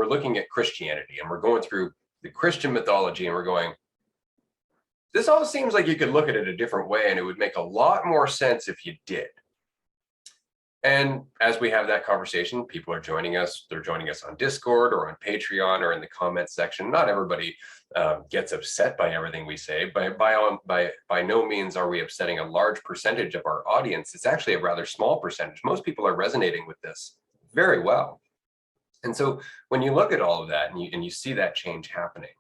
we're looking at Christianity and we're going through the Christian mythology and we're going, this all seems like you could look at it a different way and it would make a lot more sense if you did. And as we have that conversation, people are joining us. They're joining us on Discord or on Patreon or in the comments section. Not everybody gets upset by everything we say. By no means are we upsetting a large percentage of our audience. It's actually a rather small percentage. Most people are resonating with this very well. And so when you look at all of that and you see that change happening,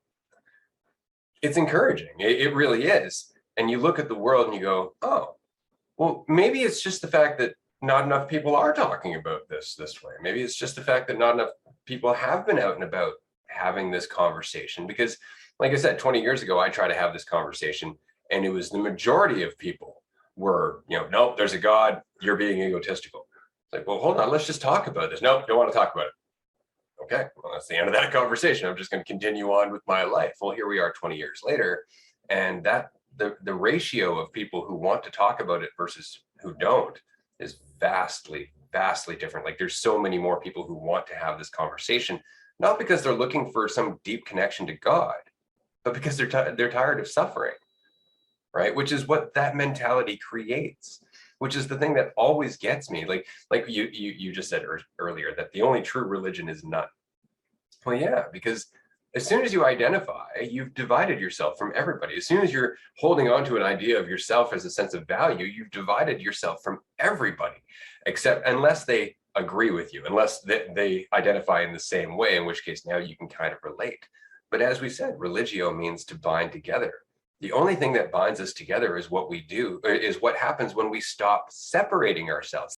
it's encouraging. It really is. And you look at the world and you go, oh, well, maybe it's just the fact that not enough people are talking about this way. Maybe it's just the fact that not enough people have been out and about having this conversation. Because like I said, 20 years ago, I tried to have this conversation and it was the majority of people were, nope, there's a God, you're being egotistical. It's like, well, hold on, let's just talk about this. Nope, don't want to talk about it. Okay, well, that's the end of that conversation. I'm just going to continue on with my life. Well, here we are 20 years later. And that the ratio of people who want to talk about it versus who don't is vastly different. Like there's so many more people who want to have this conversation, not because they're looking for some deep connection to God, but because they're tired of suffering, right? Which is what that mentality creates, which is the thing that always gets me. Like you just said earlier that the only true religion is none. Well, yeah, because as soon as you identify, you've divided yourself from everybody. As soon as you're holding on to an idea of yourself as a sense of value, you've divided yourself from everybody, except unless they agree with you, unless they identify in the same way, in which case now you can kind of relate. But as we said, religio means to bind together. The only thing that binds us together is what we do, is what happens when we stop separating ourselves.